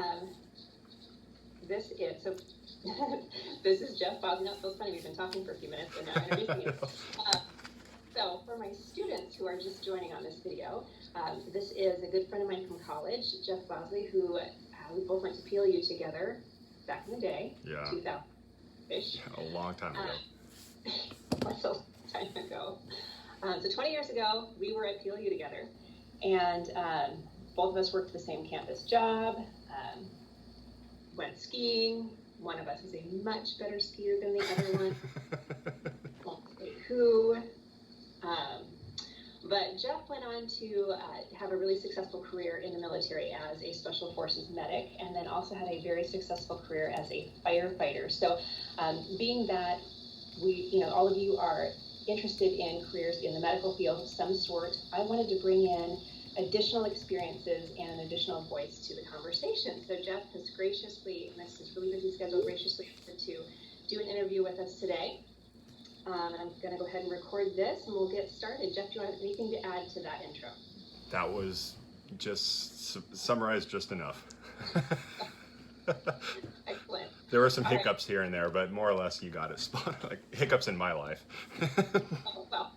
Um, this is, so this is Jeff Bosley. No, it feels funny, we've been talking for a few minutes and now I'm introducing you. So for my students who are just joining on this video, this is a good friend of mine from college, Jeff Bosley, who we both went to PLU together back in the day, 2000-ish. A long time ago. That's a long time ago. So 20 years ago, we were at PLU together, and both of us worked the same campus job, went skiing. One of us is a much better skier than the other one. Won't say who. But Jeff went on to have a really successful career in the military as a Special Forces medic, and then also had a very successful career as a firefighter. So being that all of you are interested in careers in the medical field of some sort, I wanted to bring in additional experiences and an additional voice to the conversation. So Jeff has graciously, and this is really busy schedule, graciously offered to do an interview with us today. And I'm going to go ahead and record this and we'll get started. Jeff, do you have anything to add to that intro? That was just summarized just enough. Excellent. There were some hiccups here and there, but more or less you got it spot. Like hiccups in my life. Oh, well,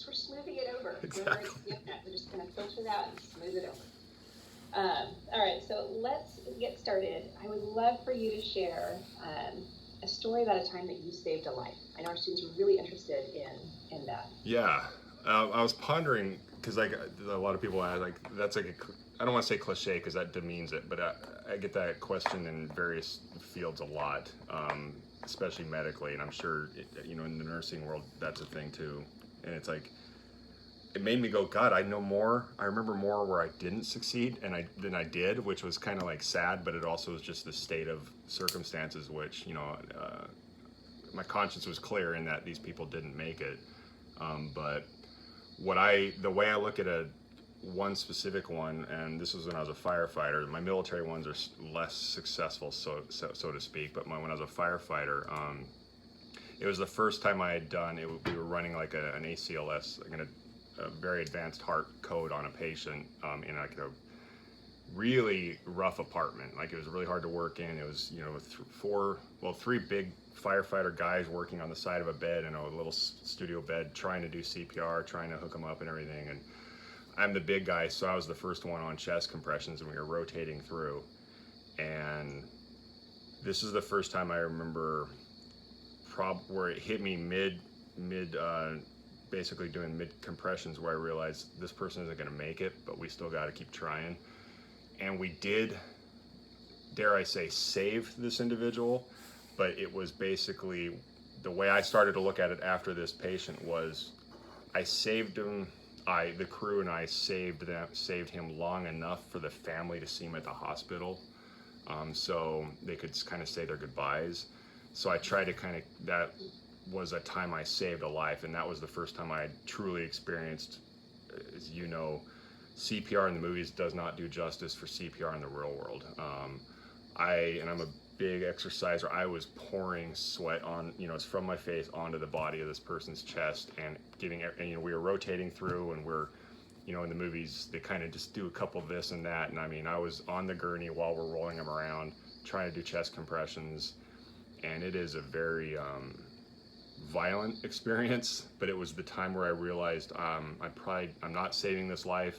we're smoothing it over. Exactly. We're just going to filter that and smooth it over. All right, so let's get started. I would love for you to share a story about a time that you saved a life. I know our students are really interested in that. Yeah, I was pondering, because like a lot of people ask, like that's like I don't want to say cliche because that demeans it, but I get that question in various fields a lot, especially medically, and I'm sure in the nursing world that's a thing too. And it's like, it made me go, God, I remember more where I didn't succeed than I did, which was kind of like sad, but it also was just the state of circumstances, which, my conscience was clear in that these people didn't make it. But the way I look at one specific one, and this was when I was a firefighter, my military ones are less successful, so to speak, but when I was a firefighter, it was the first time I had done it. We were running like an ACLS, like a very advanced heart code on a patient in like a really rough apartment. Like it was really hard to work in. It was with three big firefighter guys working on the side of a bed in a little studio bed, trying to do CPR, trying to hook them up and everything. And I'm the big guy, so I was the first one on chest compressions, and we were rotating through. And this is the first time I remember where it hit me mid basically doing mid compressions, where I realized this person isn't going to make it, but we still got to keep trying. And we did, dare I say, save this individual, but it was basically the way I started to look at it after this patient was I saved him. The crew and I saved him long enough for the family to see him at the hospital, so they could kind of say their goodbyes. So I tried to that was a time I saved a life, and that was the first time I truly experienced, as you know, CPR in the movies does not do justice for CPR in the real world. I'm a big exerciser. I was pouring sweat on, it's from my face onto the body of this person's chest, and we were rotating through, and we're, in the movies, they kind of just do a couple of this and that. And I mean, I was on the gurney while we're rolling them around, trying to do chest compressions. And it is a very violent experience, but it was the time where I realized I'm not saving this life.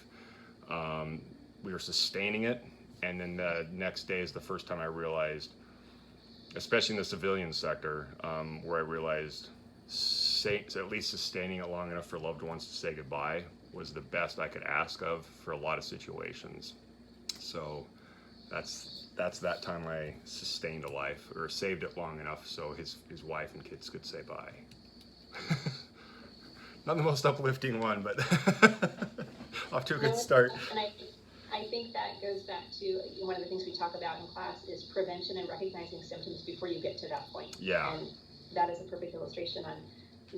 We were sustaining it, and then the next day is the first time I realized, especially in the civilian sector, where I realized at least sustaining it long enough for loved ones to say goodbye was the best I could ask of for a lot of situations. So that's that time I sustained a life, or saved it long enough so his wife and kids could say bye. Not the most uplifting one, but off to a good start. And I think that goes back to one of the things we talk about in class is prevention and recognizing symptoms before you get to that point. Yeah. And that is a perfect illustration on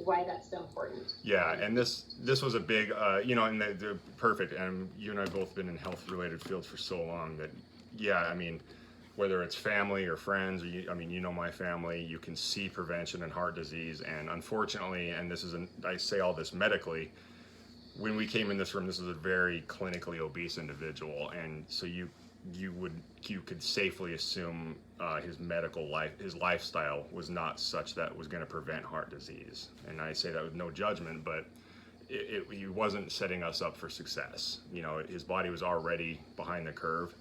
why that's so important. Yeah, and this was a big, and they're perfect. And you and I both been in health-related fields for so long that, yeah, I mean, whether it's family or friends, or my family, you can see prevention in heart disease. And unfortunately, and I say all this medically, when we came in this room, this was a very clinically obese individual. And so you could safely assume his lifestyle was not such that was going to prevent heart disease. And I say that with no judgment, but he wasn't setting us up for success. You know, his body was already behind the curve.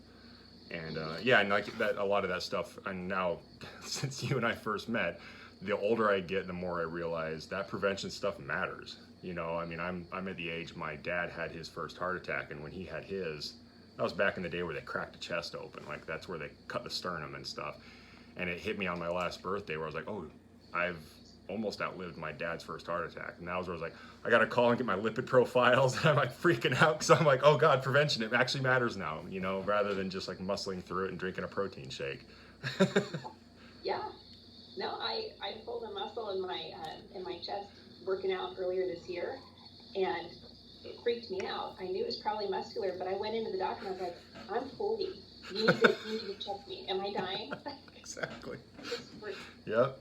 And and like that, a lot of that stuff. And now, since you and I first met, the older I get, the more I realize that prevention stuff matters. You know, I mean, I'm at the age my dad had his first heart attack, and when he had his, that was back in the day where they cracked the chest open, like that's where they cut the sternum and stuff. And it hit me on my last birthday where I was like, oh, I've almost outlived my dad's first heart attack. And that was where I was like, I gotta call and get my lipid profiles. And I'm like freaking out because I'm like, oh God, prevention, it actually matters now, you know, rather than just like muscling through it and drinking a protein shake. Yeah. No, I pulled a muscle in my chest working out earlier this year, and it freaked me out. I knew it was probably muscular, but I went into the doctor and I was like, I'm 40. You need to check me. Am I dying? Exactly. Yep.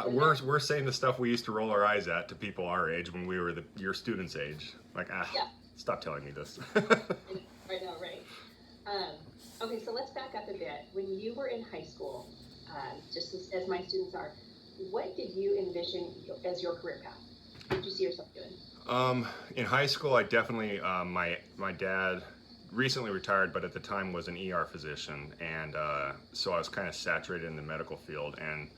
We're saying the stuff we used to roll our eyes at to people our age when we were your students' age. Like, yeah. Stop telling me this. I know, right? Okay, so let's back up a bit. When you were in high school, just as my students are, what did you envision as your career path? What did you see yourself doing? In high school, I definitely, my dad recently retired, but at the time was an ER physician. And so I was kind of saturated in the medical field. And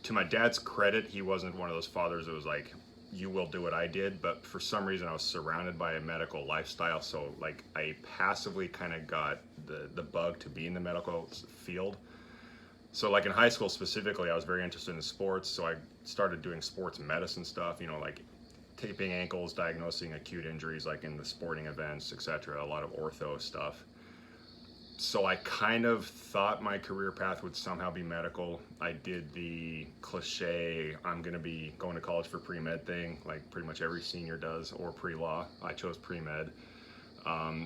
to my dad's credit, he wasn't one of those fathers that was like, you will do what I did. But for some reason, I was surrounded by a medical lifestyle. So like I passively kind of got the bug to be in the medical field. So like in high school specifically, I was very interested in sports. So I started doing sports medicine stuff, you know, like taping ankles, diagnosing acute injuries, like in the sporting events, etc. A lot of ortho stuff. So I kind of thought my career path would somehow be medical. I did the cliche, I'm going to be going to college for pre-med thing, like pretty much every senior does, or pre-law. I chose pre-med.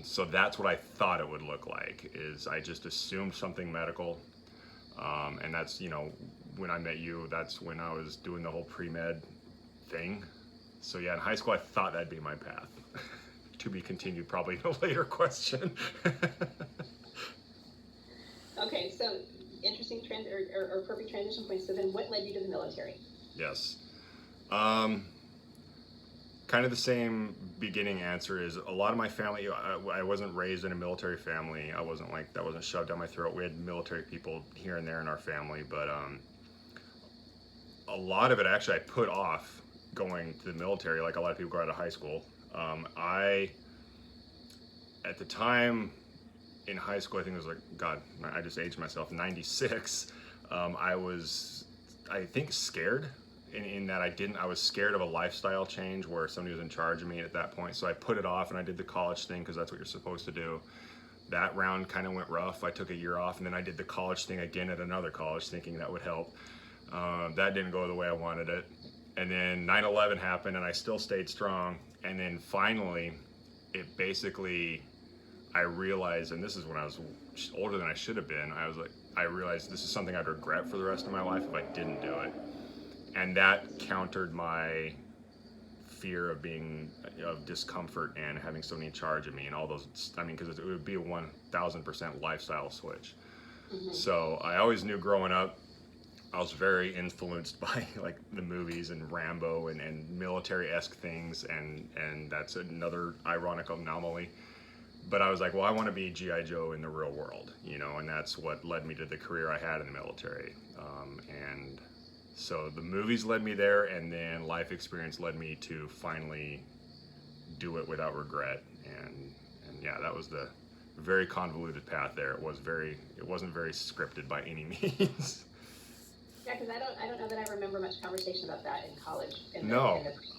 So that's what I thought it would look like, is I just assumed something medical. And that's, you know, when I met you, that's when I was doing the whole pre-med thing. So yeah, in high school, I thought that'd be my path. To be continued, probably in a later question. Okay, so interesting trend or perfect transition point. So then what led you to the military? Yes. Kind of the same beginning answer is a lot of my family, I wasn't raised in a military family. I wasn't like, that wasn't shoved down my throat. We had military people here and there in our family, but a lot of it actually I put off going to the military, like a lot of people go out of high school. At the time in high school, I think it was like, God, I just aged myself, 96. I was, I think, scared in that I was scared of a lifestyle change where somebody was in charge of me at that point. So I put it off and I did the college thing because that's what you're supposed to do. That round kind of went rough. I took a year off and then I did the college thing again at another college thinking that would help. That didn't go the way I wanted it. And then 9/11 happened and I still stayed strong. And then finally, it basically, I realized, and this is when I was older than I should have been, I realized this is something I'd regret for the rest of my life if I didn't do it. And that countered my fear of discomfort and having somebody in charge of me and all those, I mean, because it would be a 1000% lifestyle switch. Mm-hmm. So I always knew growing up, I was very influenced by like the movies and Rambo and military-esque things, and that's another ironic anomaly. But I was like, well, I want to be G.I. Joe in the real world, you know, and that's what led me to the career I had in the military. And so the movies led me there, and then life experience led me to finally do it without regret. And yeah, that was the very convoluted path there. It wasn't very scripted by any means. Yeah, because I don't know that I remember much conversation about that in college.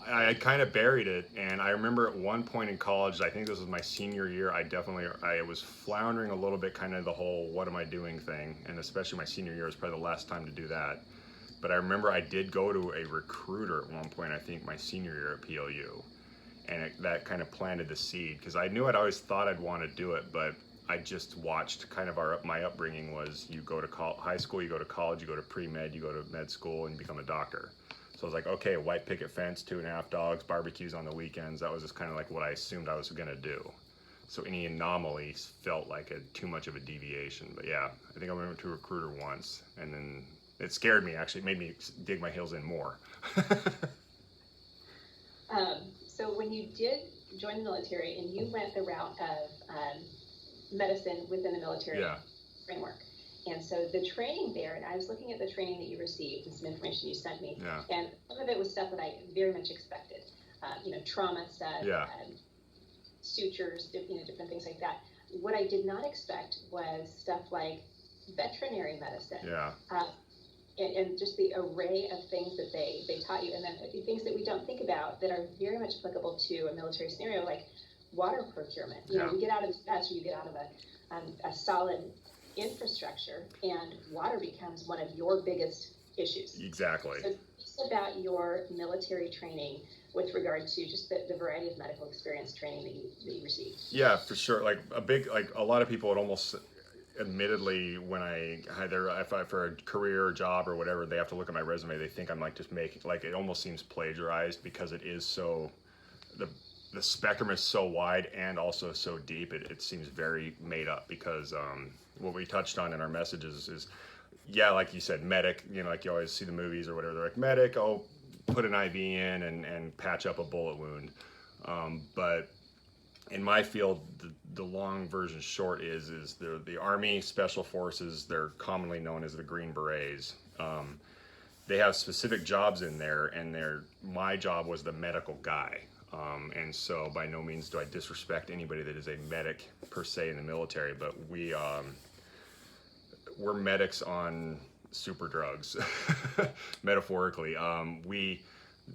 I kind of buried it, and I remember at one point in college, I think this was my senior year, I was floundering a little bit, kind of the whole what am I doing thing, and especially my senior year was probably the last time to do that. But I remember I did go to a recruiter at one point, I think my senior year at PLU, and that kind of planted the seed, because I knew I'd always thought I'd want to do it, but I just watched kind of my upbringing was you go to high school, you go to college, you go to pre-med, you go to med school, and you become a doctor. So I was like, okay, white picket fence, 2.5 dogs, barbecues on the weekends. That was just kind of like what I assumed I was going to do. So any anomalies felt like too much of a deviation. But yeah, I think I went to a recruiter once, and then it scared me, actually. It made me dig my heels in more. So when you did join the military and you went the route of medicine within the military framework, and so the training there, and I was looking at the training that you received and some information you sent me, and some of it was stuff that I very much expected, trauma stuff, sutures, different things like that. What I did not expect was stuff like veterinary medicine. And just the array of things that they taught you, and then things that we don't think about that are very much applicable to a military scenario, like water procurement. You get out of this mess, or you get out of a solid infrastructure, and water becomes one of your biggest issues. Exactly. So it's about your military training with regard to just the variety of medical experience training that you received. Yeah, for sure. Like a lot of people would almost, admittedly, when for a career or job or whatever, they have to look at my resume, they think I'm like just making, like, it almost seems plagiarized, because it is so, the spectrum is so wide and also so deep, it seems very made up, because what we touched on in our messages is, like you said, medic, like you always see the movies or whatever, they're like, medic, put an IV in and patch up a bullet wound. But in my field, the long version short is the Army Special Forces. They're commonly known as the Green Berets. They have specific jobs in there, and my job was the medical guy. And so by no means do I disrespect anybody that is a medic per se in the military, but we're medics on super drugs, metaphorically.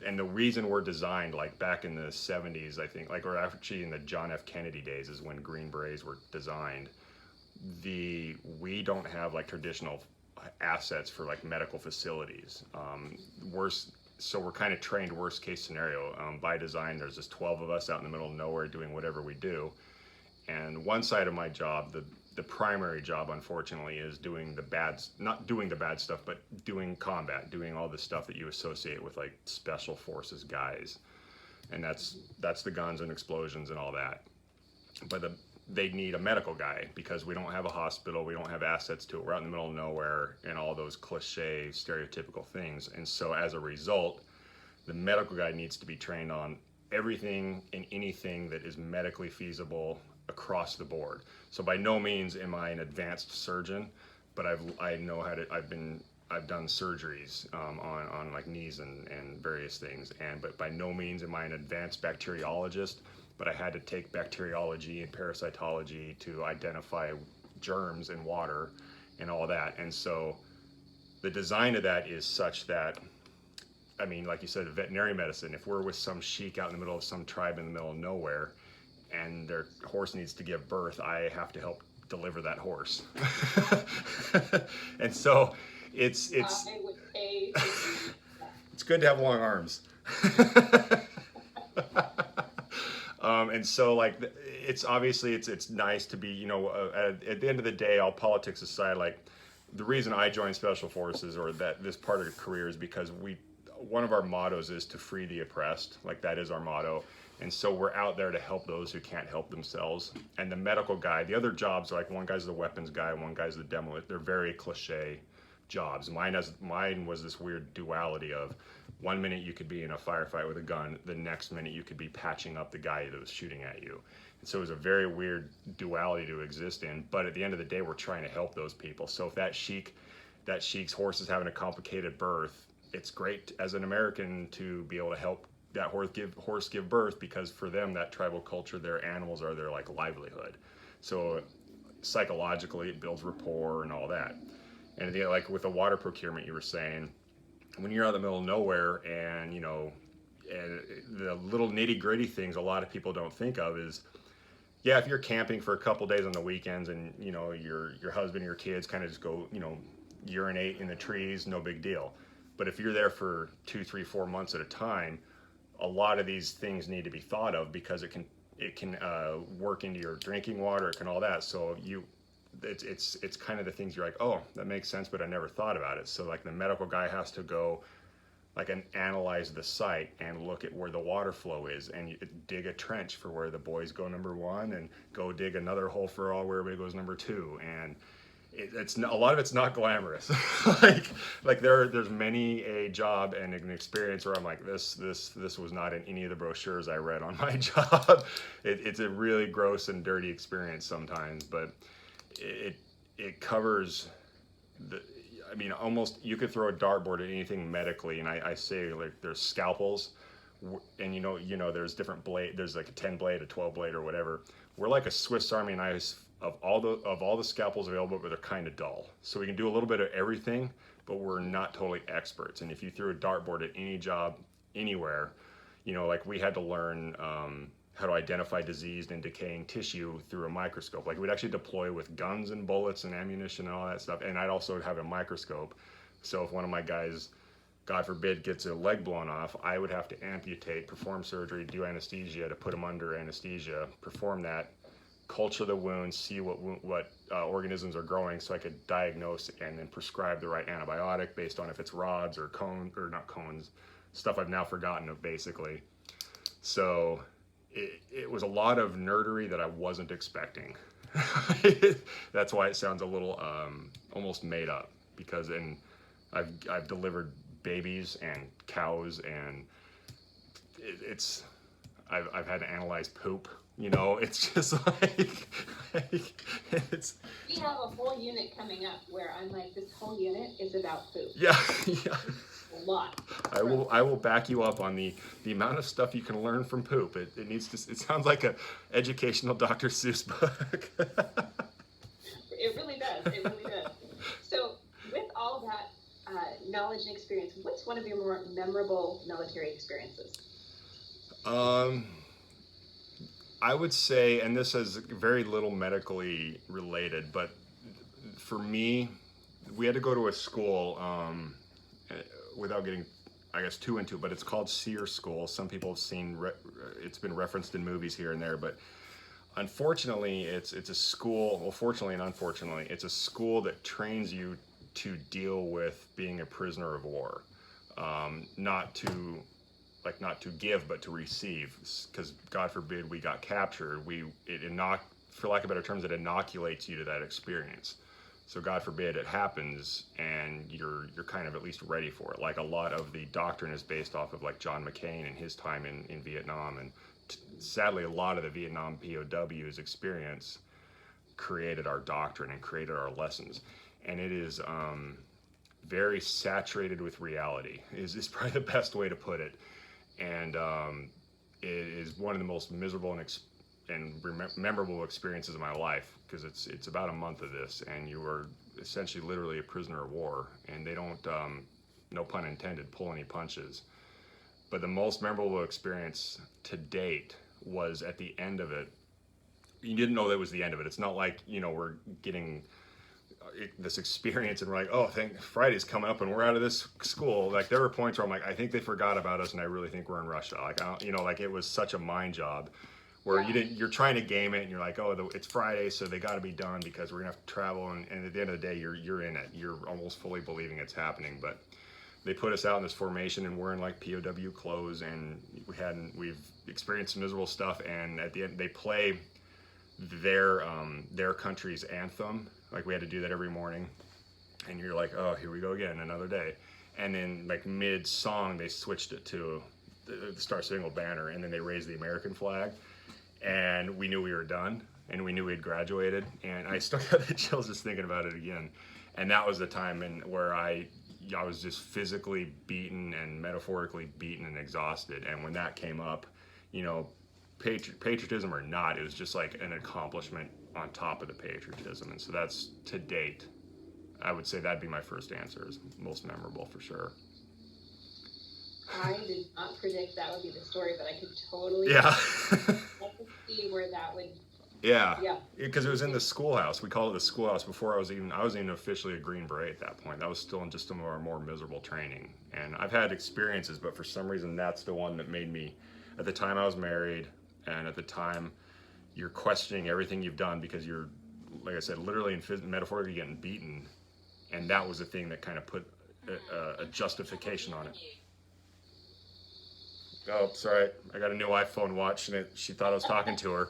And the reason we're designed, like back in the 70s, I think, or actually in the John F. Kennedy days is when Green Berets were designed. We don't have like traditional assets for like medical facilities. So we're kind of trained worst case scenario. By design, there's just 12 of us out in the middle of nowhere doing whatever we do. And one side of my job, the primary job, unfortunately, is not doing the bad stuff, but doing combat, doing all the stuff that you associate with like special forces guys. And that's the guns and explosions and all that. But they need a medical guy, because we don't have a hospital, we don't have assets to it, we're out in the middle of nowhere, and all those cliche, stereotypical things. And so as a result, the medical guy needs to be trained on everything and anything that is medically feasible across the board. So by no means am I an advanced surgeon, but I've done surgeries on like knees and various things, but by no means am I an advanced bacteriologist, but I had to take bacteriology and parasitology to identify germs in water and all that. And so the design of that is such that, I mean, like you said, veterinary medicine, if we're with some sheik out in the middle of some tribe in the middle of nowhere, and their horse needs to give birth, I have to help deliver that horse. And so it's good to have long arms. And so like it's obviously it's nice to be, at the end of the day, all politics aside, like the reason I joined Special Forces, or that this part of the career, is because one of our mottos is to free the oppressed. Like that is our motto. And so we're out there to help those who can't help themselves. And the medical guy, the other jobs, like one guy's the weapons guy, one guy's the demo. They're very cliche jobs. Mine was this weird duality of 1 minute you could be in a firefight with a gun, the next minute you could be patching up the guy that was shooting at you. And so it was a very weird duality to exist in. But at the end of the day, we're trying to help those people. So if that sheik's horse is having a complicated birth, it's great as an American to be able to help that horse give birth, because for them, that tribal culture, their animals are their like livelihood. So psychologically, it builds rapport and all that. And like with the water procurement, you were saying, when you're out in the middle of nowhere, and and the little nitty gritty things a lot of people don't think of is, if you're camping for a couple days on the weekends, and your husband and your kids kind of just go urinate in the trees, no big deal. But if you're there for 2, 3, 4 months at a time, a lot of these things need to be thought of, because it can work into your drinking water, it can all that. So it's kind of the things you're like, oh, that makes sense, but I never thought about it. So like the medical guy has to go analyze the site and look at where the water flow is, and you dig a trench for where the boys go number 1, and go dig another hole for where everybody goes number 2. And it's a lot of it's not glamorous. There's many a job and an experience where I'm like, this was not in any of the brochures I read on my job. It's a really gross and dirty experience sometimes, but it covers almost you could throw a dartboard at anything medically, and I say, like, there's scalpels, and there's different blade. There's like a 10 blade, a 12 blade, or whatever. We're like a Swiss Army knife of all the scalpels available, but they're kind of dull. So we can do a little bit of everything, but we're not totally experts. And if you threw a dartboard at any job anywhere, like we had to learn how to identify diseased and decaying tissue through a microscope. Like, we'd actually deploy with guns and bullets and ammunition and all that stuff. And I'd also have a microscope. So if one of my guys, God forbid, gets a leg blown off, I would have to amputate, perform surgery, do anesthesia to put him under anesthesia, perform that, culture the wound, see what organisms are growing, so I could diagnose and then prescribe the right antibiotic based on if it's rods or not cones, stuff I've now forgotten of, basically. So it was a lot of nerdery that I wasn't expecting. That's why it sounds a little almost made up, because I've delivered babies and cows, and I've had to analyze poop. It's just it's. We have a whole unit coming up where I'm like, this whole unit is about poop. Yeah. A lot. I will back you up on the amount of stuff you can learn from poop. It sounds like a educational Dr. Seuss book. It really does. It really does. So, with all that knowledge and experience, what's one of your more memorable military experiences? I would say, and this is very little medically related, but for me, we had to go to a school, without getting, I guess, too into it, but it's called SEER School. Some people have seen, it's been referenced in movies here and there, but unfortunately, it's a school, well, fortunately and unfortunately, it's a school that trains you to deal with being a prisoner of war, not to give, but to receive, because God forbid we got captured, for lack of better terms, it inoculates you to that experience. So God forbid it happens, and you're kind of at least ready for it. Like, a lot of the doctrine is based off of, like, John McCain and his time in Vietnam, and sadly a lot of the Vietnam POWs experience created our doctrine and created our lessons, and it is very saturated with reality is probably the best way to put it. And it is one of the most miserable and memorable experiences of my life, because it's about a month of this, and you are essentially literally a prisoner of war, and they don't, no pun intended, pull any punches. But the most memorable experience to date was at the end of it. You didn't know that was the end of it. It's not like, we're getting this experience and we're like, oh, Friday's coming up and we're out of this school. Like, there were points where I'm like, I think they forgot about us, and I really think we're in Russia. Like, it was such a mind job where you're trying to game it, and you're like, oh, it's Friday, so they got to be done because we're gonna have to travel, and at the end of the day, you're in it. You're almost fully believing it's happening. But they put us out in this formation, and we're in like POW clothes, and we've experienced some miserable stuff, and at the end they play their country's anthem. Like, we had to do that every morning, and you're like, oh, here we go again, another day. And then, like, mid-song, they switched it to the Star Spangled Banner, and then they raised the American flag, and we knew we were done, and we knew we'd graduated, and I still got the chills just thinking about it again. And that was the time where I was just physically beaten and metaphorically beaten and exhausted, and when that came up, patriotism or not, it was just like an accomplishment on top of the patriotism. And so that's, to date, I would say that'd be my first answer, is most memorable for sure. I did not predict that would be the story, but I could totally see where that would. Yeah, because it was in the schoolhouse. We called it the schoolhouse before I was even officially a Green Beret at that point. That was still in just some of our more miserable training. And I've had experiences, but for some reason that's the one that made me. At the time I was married, and at the time you're questioning everything you've done because you're, like I said, literally and metaphorically getting beaten, and that was the thing that kind of put a justification on it. oh, sorry, I got a new iPhone watch, and she thought I was talking to her.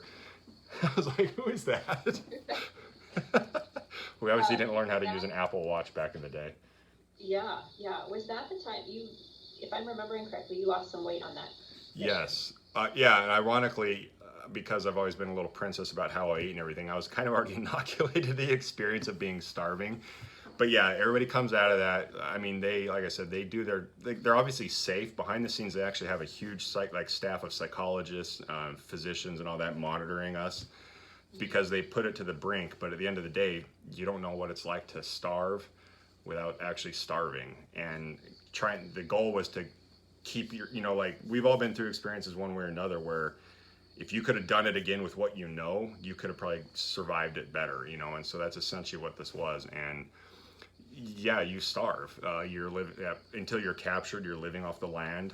I was like, who is that? We obviously didn't learn how to use an Apple Watch back in the day. Yeah. Was that the time if I'm remembering correctly, you lost some weight on that mission? Yes. Yeah, and ironically, because I've always been a little princess about how I eat and everything, I was kind of already inoculated the experience of being starving. But yeah, everybody comes out of that. I mean, like I said, they're obviously safe. Behind the scenes, they actually have a huge staff of psychologists, physicians, and all that monitoring us, because they put it to the brink. But at the end of the day, you don't know what it's like to starve without actually starving. And the goal was to keep like, we've all been through experiences one way or another where if you could have done it again with what you could have probably survived it better, and so that's essentially what this was. And yeah, you starve. You're living until you're captured. You're living off the land.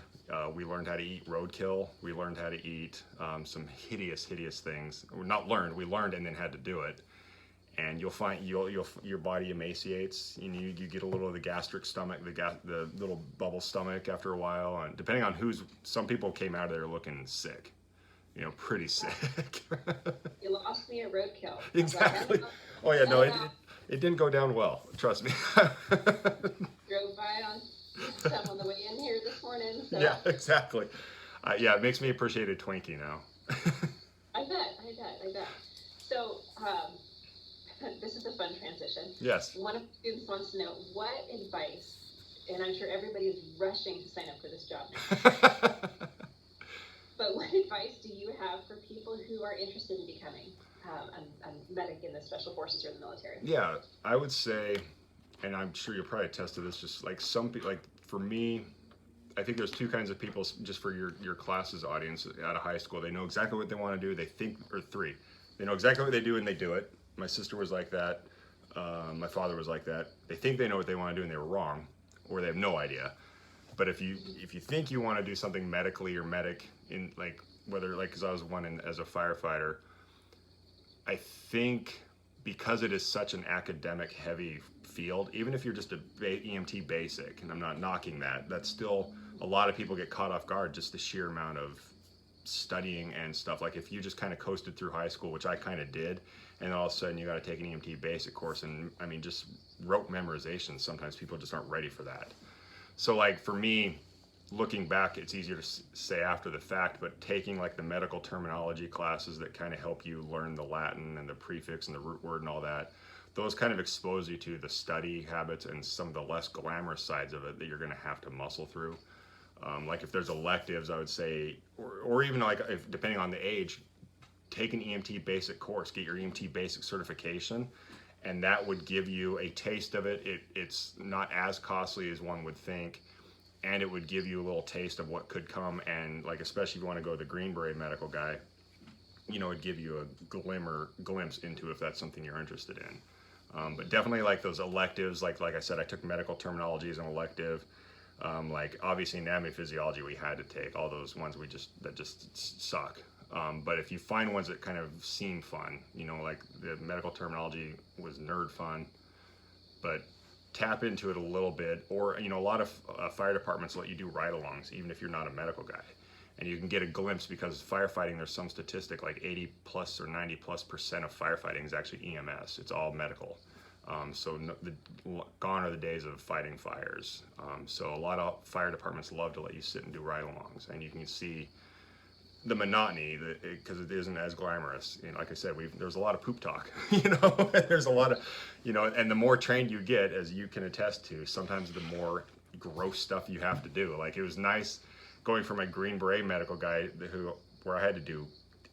We learned how to eat roadkill. We learned how to eat some hideous things. Not learned. We learned and then had to do it. And you'll find your body emaciates. You get a little of the gastric stomach, the little bubble stomach after a while. And depending on some people came out of there looking sick. Pretty sick. You lost me at roadkill. Exactly. Oh yeah, no, it didn't go down well. Trust me. Drove by on some on the way in here this morning. So. Yeah, exactly. Yeah, it makes me appreciate a Twinkie now. I bet. So this is a fun transition. Yes. One of the students wants to know what advice, and I'm sure everybody is rushing to sign up for this job now. But what advice do you have for people who are interested in becoming a medic in the special forces or the military? Yeah, I would say, and I'm sure you'll probably attest to this, just like some people, like for me, I think there's two kinds of people, just for your class's audience out of high school. They know exactly what they want to do. They think, or three, they know exactly what they do and they do it. My sister was like that. My father was like that. They think they know what they want to do and they were wrong, or they have no idea. But if you think you want to do something medically or medic in because I was as a firefighter, I think because it is such an academic heavy field, even if you're just a EMT basic, and I'm not knocking that, that's still, a lot of people get caught off guard, just the sheer amount of studying and stuff. Like if you just kind of coasted through high school, which I kind of did, and all of a sudden you got to take an EMT basic course, and I mean just rote memorization, sometimes people just aren't ready for that. So like for me, looking back, it's easier to say after the fact, but taking like the medical terminology classes that kind of help you learn the Latin and the prefix and the root word and all that, those kind of expose you to the study habits and some of the less glamorous sides of it that you're going to have to muscle through. Like if there's electives, I would say, or even like if depending on the age, take an EMT basic course, get your EMT basic certification, and that would give you a taste of it. It's not as costly as one would think, and it would give you a little taste of what could come. And like, especially if you want to go the Green Beret medical guy, it'd give you a glimpse into if that's something you're interested in. But definitely like those electives, like I said, I took medical terminology as an elective. Like obviously anatomy, physiology, we had to take all those ones that just suck. But if you find ones that kind of seem fun, like the medical terminology was nerd fun, but tap into it a little bit. Or, a lot of fire departments let you do ride-alongs, even if you're not a medical guy. And you can get a glimpse, because firefighting, there's some statistic like 80 plus or 90 plus % of firefighting is actually EMS. It's all medical. Gone are the days of fighting fires. So a lot of fire departments love to let you sit and do ride-alongs, and you can see the monotony, because it isn't as glamorous. Like I said, there's a lot of poop talk. There's a lot of, and the more trained you get, as you can attest to, sometimes the more gross stuff you have to do. Like it was nice going from a Green Beret medical guy where I had to do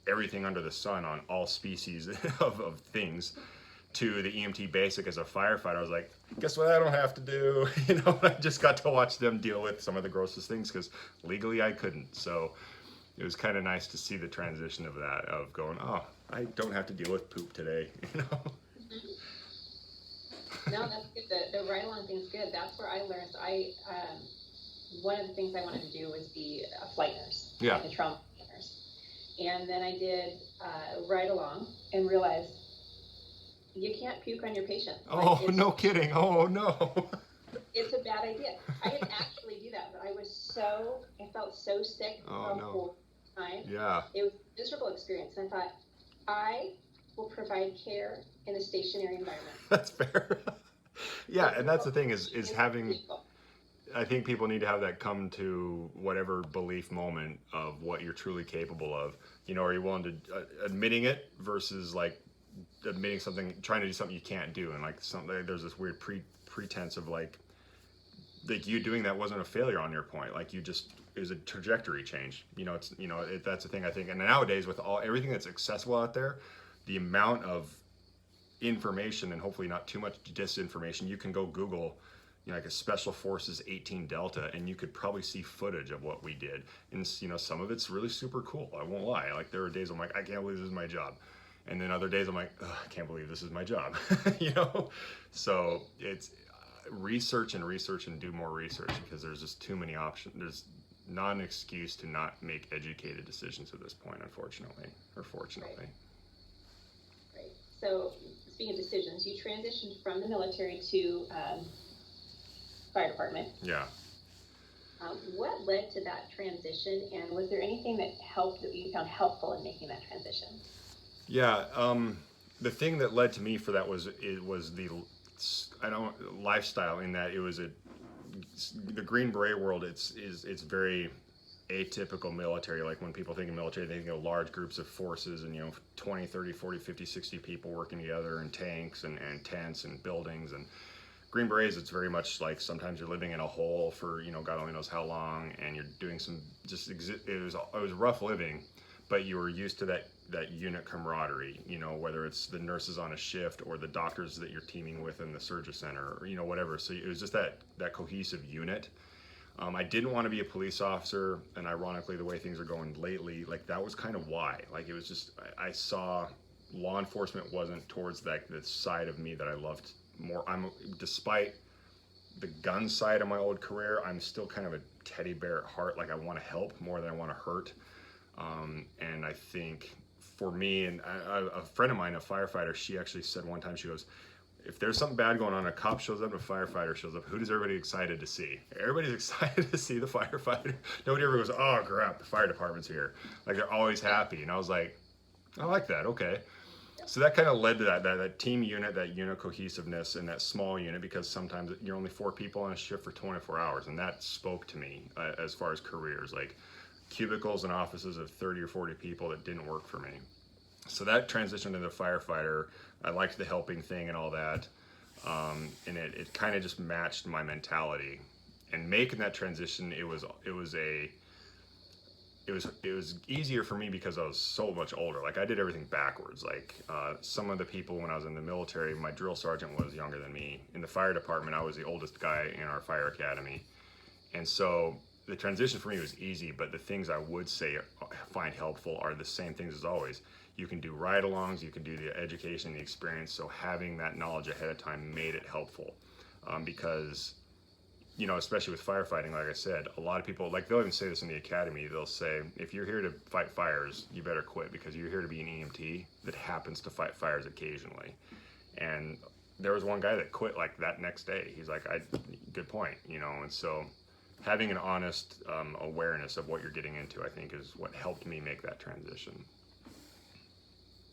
everything under the sun on all species of things, to the EMT basic as a firefighter. I was like, guess what I don't have to do? I just got to watch them deal with some of the grossest things, because legally I couldn't. So it was kind of nice to see the transition of that, of going, oh, I don't have to deal with poop today. Mm-hmm. No, that's good. The ride-along thing's good. That's where I learned. One of the things I wanted to do was be a flight nurse, yeah, like a trauma nurse. And then I did ride-along and realized you can't puke on your patient. Oh, no kidding. Oh, no. It's a bad idea. I didn't actually do that, but I felt so sick the whole time. Yeah. It was a miserable experience. And I thought, I will provide care in a stationary environment. That's fair. Yeah, and that's the thing is having, I think people need to have that come to whatever belief moment of what you're truly capable of. You know, are you willing to admitting it versus like admitting something, trying to do something you can't do, and like something there's this weird pretense of like you doing that wasn't a failure on your point. Like it was a trajectory change. You know, that's the thing I think. And nowadays with everything that's accessible out there, the amount of information and hopefully not too much disinformation, you can go Google, you know, like a Special Forces 18 Delta, and you could probably see footage of what we did. And you know, some of it's really super cool. I won't lie. Like there are days I'm like, I can't believe this is my job. And then other days I'm like, I can't believe this is my job. You know? So it's research and do more research, because there's just too many options. There's not an excuse to not make educated decisions at this point, unfortunately, or fortunately. Right. So speaking of decisions, you transitioned from the military to fire department. Yeah. What led to that transition, and was there anything that you found helpful in making that transition? Yeah, the thing that led to me for that was the lifestyle, in that it was the Green Beret world. It's very atypical military. Like when people think of military, they think of large groups of forces and, you know, 20, 30, 40, 50, 60 people working together in tanks and tents and buildings. And Green Berets, it's very much like sometimes you're living in a hole for, you know, God only knows how long, and you're doing it was rough living, but you were used to that unit camaraderie, you know, whether it's the nurses on a shift or the doctors that you're teaming with in the surgery center, or, you know, whatever. So it was just that cohesive unit. I didn't want to be a police officer, and ironically, the way things are going lately, like that was kind of why. Like it was just, I saw law enforcement wasn't towards the side of me that I loved more. Despite the gun side of my old career, I'm still kind of a teddy bear at heart. Like I want to help more than I want to hurt. And I think for me, and a friend of mine, a firefighter, she actually said one time, she goes, if there's something bad going on, a cop shows up, a firefighter shows up, who does everybody excited to see? Everybody's excited to see the firefighter. Nobody ever goes, oh crap, the fire department's here. Like they're always happy. And I was like, I like that, okay. So that kind of led to that team unit, that unit cohesiveness, and that small unit, because sometimes you're only 4 people on a shift for 24 hours. And that spoke to me as far as careers, like cubicles and offices of 30 or 40 people, that didn't work for me. So that transitioned into firefighter. I liked the helping thing and all that. And it kind of just matched my mentality. And making that transition, it was easier for me because I was so much older. Like I did everything backwards. Like some of the people when I was in the military, my drill sergeant was younger than me. In the fire department, I was the oldest guy in our fire academy. And so the transition for me was easy, but the things I would find helpful are the same things as always. You can do ride-alongs, you can do the education, the experience. So having that knowledge ahead of time made it helpful, because, you know, especially with firefighting, like I said, a lot of people, like they'll even say this in the academy, they'll say, if you're here to fight fires, you better quit, because you're here to be an EMT that happens to fight fires occasionally. And there was one guy that quit like that next day. He's like, good point, you know. And so having an honest awareness of what you're getting into, I think, is what helped me make that transition.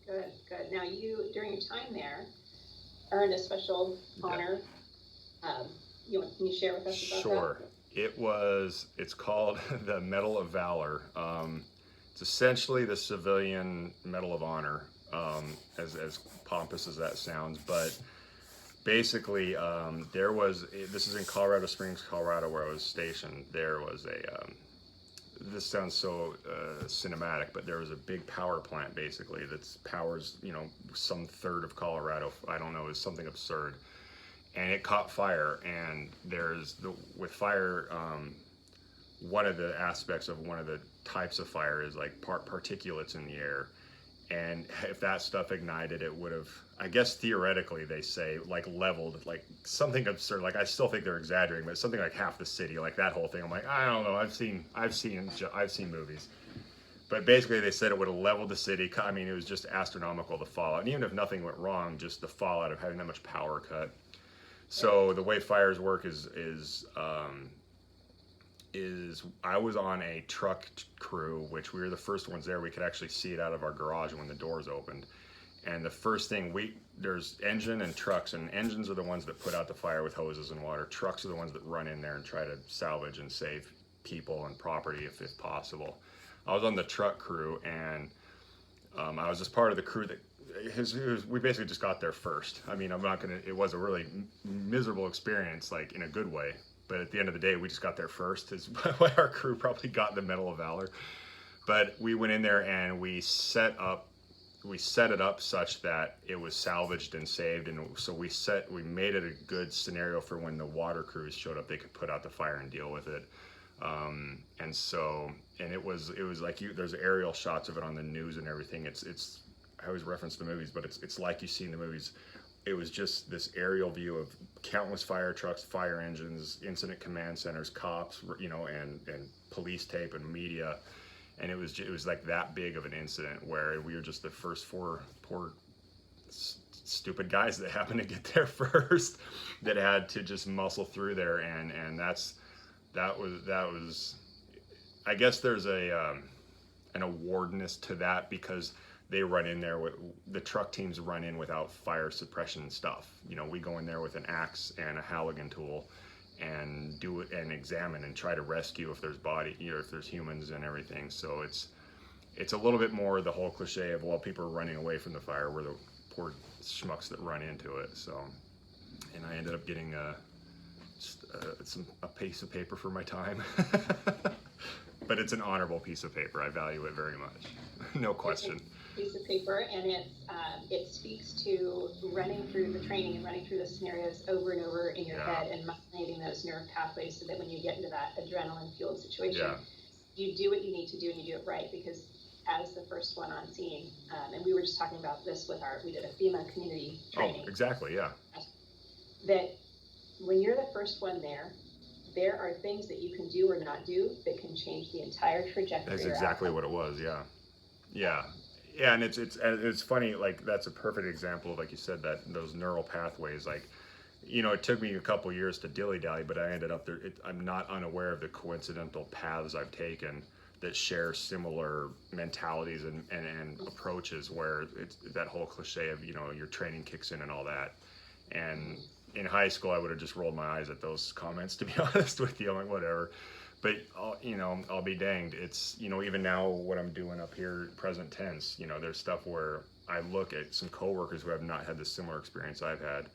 Good. Now you, during your time there, earned a special honor. Can you share with us about Sure. That? It's called the Medal of Valor. It's essentially the civilian Medal of Honor, as pompous as that sounds, but basically, this is in Colorado Springs, Colorado, where I was stationed. There was this sounds so cinematic, but there was a big power plant basically that powers, you know, some third of Colorado. I don't know, it's something absurd. And it caught fire, and with fire, one of the aspects of one of the types of fire is like particulates in the air. And if that stuff ignited, it would have, I guess theoretically they say, like leveled, like something absurd. Like I still think they're exaggerating, but something like half the city, like that whole thing. I'm like, I don't know. I've seen movies, but basically they said it would have leveled the city. I mean, it was just astronomical, the fallout. And even if nothing went wrong, just the fallout of having that much power cut. So the way fires work is is I was on a truck crew, which we were the first ones there. We could actually see it out of our garage when the doors opened. And the first thing there's engine and trucks, and engines are the ones that put out the fire with hoses and water. Trucks are the ones that run in there and try to salvage and save people and property if possible. I was on the truck crew, and I was just part of the crew that we basically just got there first. I mean, it was a really miserable experience, like in a good way. But at the end of the day, we just got there first, is why our crew probably got the Medal of Valor. But we went in there and we set it up such that it was salvaged and saved, and so we made it a good scenario for when the water crews showed up, they could put out the fire and deal with it. And it was like there's aerial shots of it on the news and everything. It's I always reference the movies, but it's like you see in the movies. It was just this aerial view of countless fire trucks, fire engines, incident command centers, cops, and police tape and media. And it was like that big of an incident where we were just the first four poor stupid guys that happened to get there first, that had to just muscle through there, and that was I guess there's an awardness to that, because they run in there the truck teams run in without fire suppression stuff. We go in there with an axe and a Halligan tool and do it and examine and try to rescue if there's if there's humans and everything. So it's a little bit more the whole cliche of, well, people are running away from the fire, we're the poor schmucks that run into it. So, and I ended up getting a piece of paper for my time. But it's an honorable piece of paper. I value it very much. No question. Piece of paper, and it speaks to running through the training and running through the scenarios over and over in your head, and modulating those nerve pathways, so that when you get into that adrenaline fueled situation, you do what you need to do, and you do it right. Because as the first one on scene, and we were just talking about this we did a FEMA community training. Oh, exactly, yeah. That when you're the first one there are things that you can do or not do that can change the entire trajectory. That's exactly what it was. Yeah, and it's funny. Like, that's a perfect example of, like you said, that those neural pathways. Like, it took me a couple years to dilly-dally, but I ended up there. I'm not unaware of the coincidental paths I've taken that share similar mentalities and approaches, where it's that whole cliche of, your training kicks in and all that. And in high school, I would have just rolled my eyes at those comments, to be honest with you. I'm like, whatever. But I'll be danged. It's, even now what I'm doing up here, present tense, there's stuff where I look at some coworkers who have not had the similar experience I've had,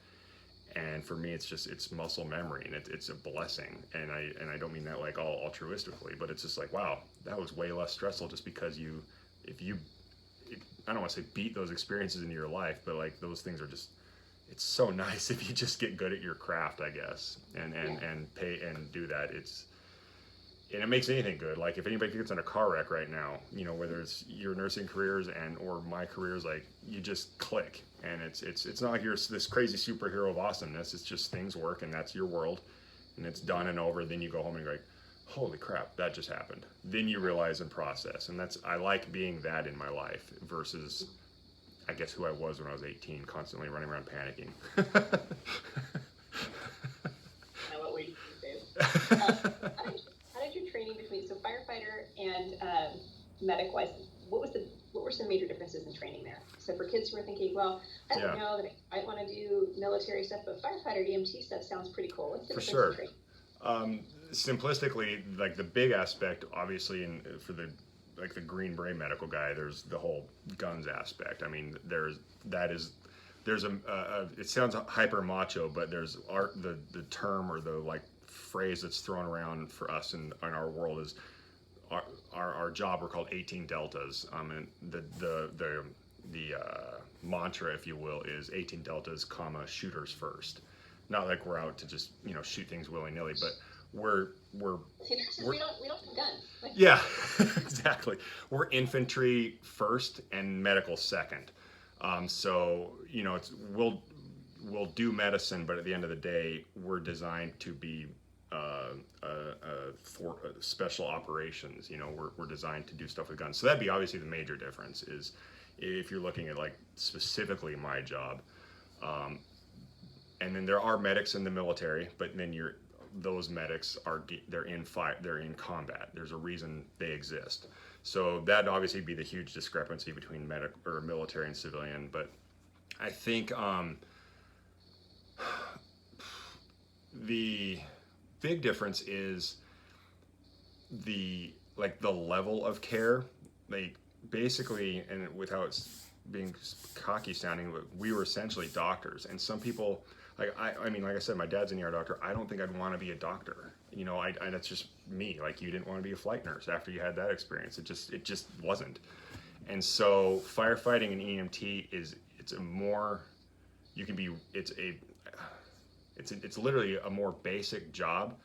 and for me, it's muscle memory, and it's a blessing. And I don't mean that like all altruistically, but it's just like, wow, that was way less stressful, just because I don't want to say beat those experiences into your life, but like those things are just, it's so nice if you just get good at your craft, I guess, and pay and do that. And it makes anything good. Like, if anybody gets in a car wreck right now, whether it's your nursing careers or my careers, like, you just click, and it's not like you're this crazy superhero of awesomeness. It's just things work, and that's your world, and it's done and over. Then you go home and you're like, holy crap, that just happened. Then you realize and process, and I like being that in my life versus, I guess, who I was when I was 18, constantly running around panicking. Now, what were you saying? How did your training between firefighter and medic-wise? What were some major differences in training there? So for kids who are thinking, well, I don't know that I might want to do military stuff, but firefighter EMT stuff sounds pretty cool. What's the difference in training? Simplistically, like, the big aspect, obviously, for the Green Beret medical guy, there's the whole guns aspect. I mean, it sounds hyper macho, but there's the term, or the phrase that's thrown around for us in our world is our job. We're called 18 deltas. And the mantra, if you will, is 18 deltas, shooters first. Not like we're out to just shoot things willy nilly, but we don't have guns. Yeah, exactly. We're infantry first and medical second. So we'll do medicine, but at the end of the day, we're designed to be for special operations. We're designed to do stuff with guns. So that'd be obviously the major difference, is if you're looking at specifically my job. And then there are medics in the military, but then those medics they're in combat. There's a reason they exist. So that'd obviously be the huge discrepancy between medic or military and civilian. But I think the big difference is the level of care. Like basically, and without being cocky sounding, we were essentially doctors. And some people, like I mean, like I said, my dad's an ER doctor. I don't think I'd want to be a doctor. You know, that's just me. Like you didn't want to be a flight nurse after you had that experience. It just wasn't. And so firefighting and EMT it's literally a more basic job,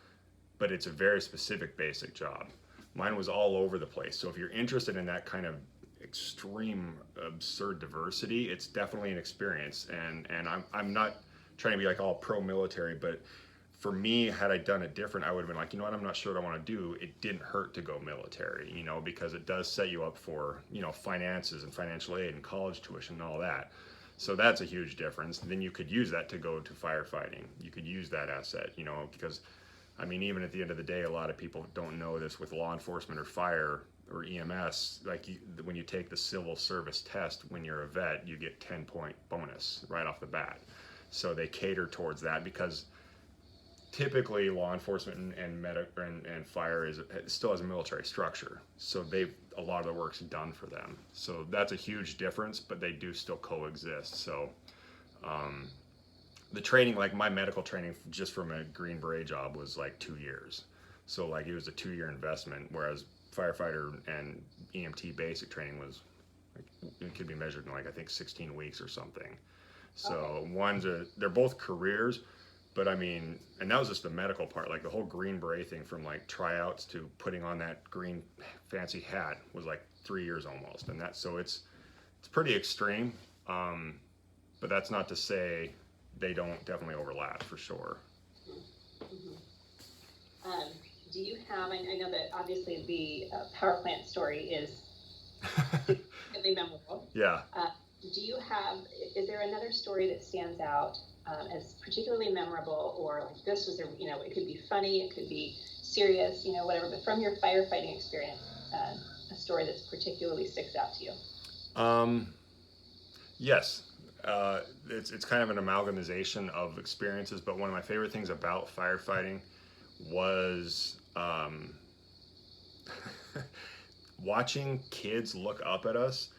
but it's a very specific basic job. Mine was all over the place. So if you're interested in that kind of extreme, absurd diversity, it's definitely an experience. And I'm not trying to be like all pro-military, but for me, had I done it different, I would have been like, you know what, I'm not sure what I want to do. It didn't hurt to go military, you know, because it does set you up for, you know, finances and financial aid and college tuition and all that. So that's a huge difference. And then you could use that to go to firefighting. You could use that asset, you know, because I mean, even at the end of the day, a lot of people don't know this with law enforcement or fire or EMS. Like when you take the civil service test, when you're a vet, you get 10-point bonus right off the bat. So they cater towards that because typically law enforcement and fire still has a military structure. So a lot of the work's done for them. So that's a huge difference, but they do still coexist. So the training, like my medical training just from a Green Beret job was like 2 years. So like it was a 2-year investment, whereas firefighter and EMT basic training was, like, it could be measured in like, I think 16 weeks or something. So they're both careers, but I mean, and that was just the medical part. Like the whole Green Beret thing, from like tryouts to putting on that green fancy hat, was like 3 years almost. And so it's pretty extreme. But that's not to say they don't definitely overlap, for sure. Mm-hmm. Do you have, I know that obviously the power plant story is significantly memorable. Yeah. Is there another story that stands out as particularly memorable, or like this was, you know, it could be funny, it could be serious, you know, whatever, but from your firefighting experience, a story that's particularly sticks out to you? Yes. It's kind of an amalgamation of experiences, but one of my favorite things about firefighting was watching kids look up at us.